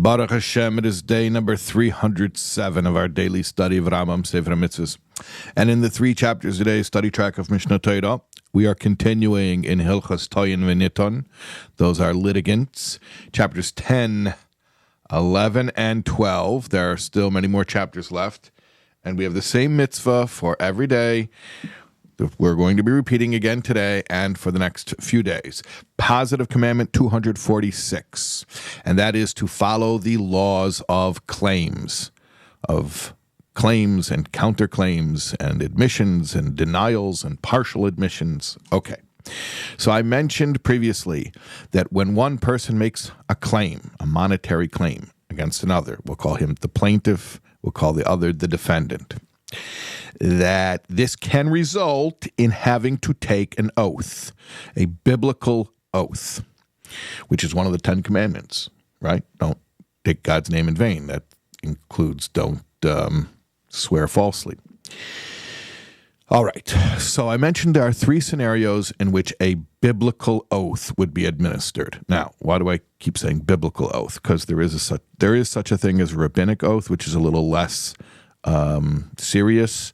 Baruch Hashem, it is day number 307 of our daily study of Rambam, Sefer HaMitzvos. And in the 3 chapters today, study track of Mishnah Torah, we are continuing in Hilchas Toyin V'Niton. Those are litigants. Chapters 10, 11, and 12. There are still many more chapters left. And we have the same mitzvah for every day. We're going to be repeating again today and for the next few days. Positive Commandment 246, and that is to follow the laws of claims and counterclaims and admissions and denials and partial admissions. Okay. So I mentioned previously that when one person makes a claim, a monetary claim against another, we'll call him the plaintiff, we'll call the other the defendant, that this can result in having to take an oath, a biblical oath, which is one of the 10 Commandments, right? Don't take God's name in vain. That includes don't swear falsely. All right, so I mentioned there are 3 scenarios in which a biblical oath would be administered. Now, why do I keep saying biblical oath? Because there is such a thing as rabbinic oath, which is a little less serious,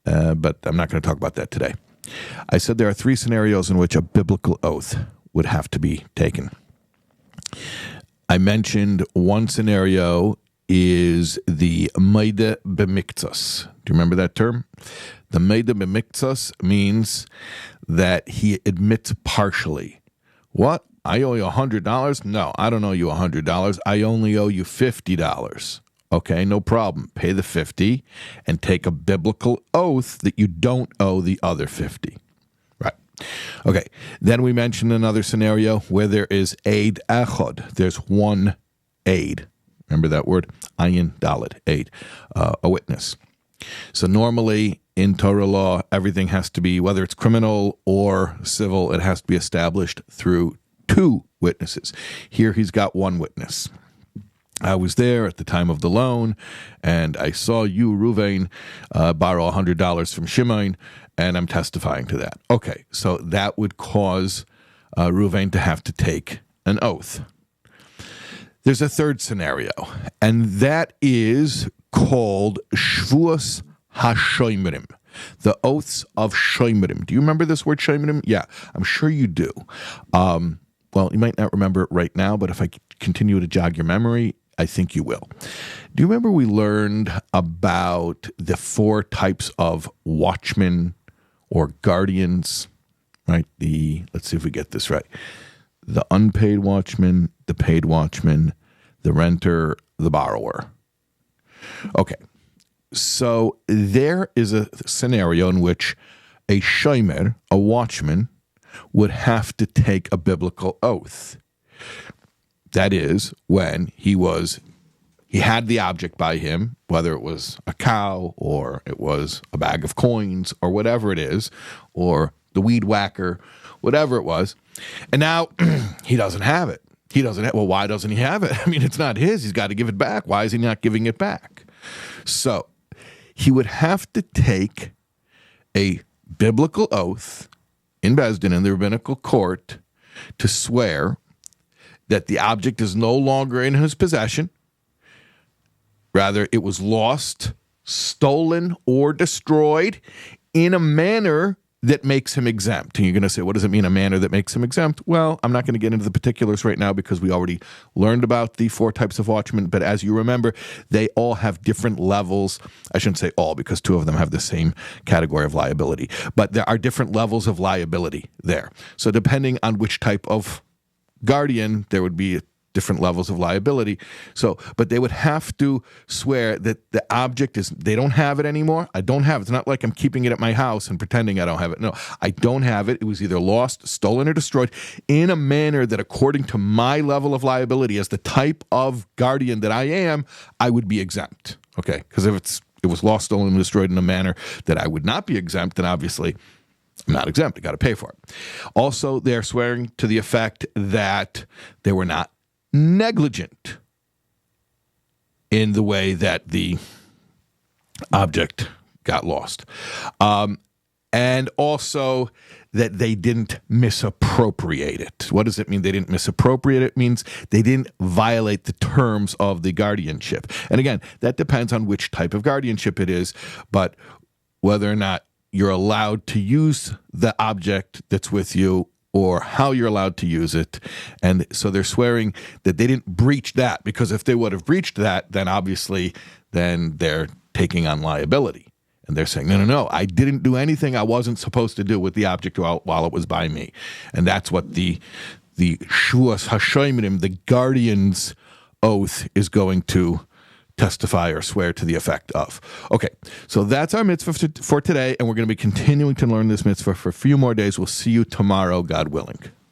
but I'm not going to talk about that today. I said there are 3 scenarios in which a biblical oath would have to be taken. I mentioned one scenario is the meida b'miktzos. Do you remember that term? The meida b'miktzos means that he admits partially. What? I owe you $100? No, I don't owe you $100. I only owe you $50. Okay, no problem. Pay the 50 and take a biblical oath that you don't owe the other 50. Right. Okay, then we mentioned another scenario where there is aid echad. There's one aid. Remember that word? Ayin Dalet, aid, a witness. So normally in Torah law, everything has to be, whether it's criminal or civil, it has to be established through 2 witnesses. Here he's got 1 witness. I was there at the time of the loan, and I saw you, Reuven, borrow $100 from Shimon, and I'm testifying to that. Okay, so that would cause Reuven to have to take an oath. There's a third scenario, and that is called Shvuos HaShomerim, the oaths of Shomerim. Do you remember this word Shomerim? Yeah, I'm sure you do. Well, you might not remember it right now, but if I continue to jog your memory, I think you will. Do you remember we learned about the 4 types of watchmen or guardians, right? Let's see if we get this right. The unpaid watchman, the paid watchman, the renter, the borrower. Okay, so there is a scenario in which a shomer, a watchman, would have to take a biblical oath. That is, when he had the object by him, whether it was a cow or it was a bag of coins or whatever it is, or the weed whacker, whatever it was, and now he doesn't have it. Well, why doesn't he have it? I mean, it's not his. He's got to give it back. Why is he not giving it back? So he would have to take a biblical oath in Beis Din, in the rabbinical court, to swear that the object is no longer in his possession. Rather, it was lost, stolen, or destroyed in a manner that makes him exempt. And you're going to say, what does it mean, a manner that makes him exempt? Well, I'm not going to get into the particulars right now because we already learned about the 4 types of watchmen. But as you remember, they all have different levels. I shouldn't say all because 2 of them have the same category of liability. But there are different levels of liability there. So depending on which type of guardian, there would be different levels of liability. So, but they would have to swear that the object they don't have it anymore. I don't have it. It's not like I'm keeping it at my house and pretending I don't have it. No, I don't have it. It was either lost, stolen, or destroyed in a manner that according to my level of liability as the type of guardian that I am, I would be exempt. Okay? Because if it was lost, stolen, and destroyed in a manner that I would not be exempt, then obviously I'm not exempt. I got to pay for it. Also, they're swearing to the effect that they were not negligent in the way that the object got lost. And also that they didn't misappropriate it. What does it mean they didn't misappropriate it? It means they didn't violate the terms of the guardianship. And again, that depends on which type of guardianship it is, but whether or not you're allowed to use the object that's with you or how you're allowed to use it. And so they're swearing that they didn't breach that, because if they would have breached that, then obviously then they're taking on liability. And they're saying, no, I didn't do anything I wasn't supposed to do with the object while it was by me. And that's what the Shuas Hashoimrim, the guardian's oath, is going to testify or swear to the effect of. Okay, so that's our mitzvah for today, and we're going to be continuing to learn this mitzvah for a few more days. We'll see you tomorrow, God willing.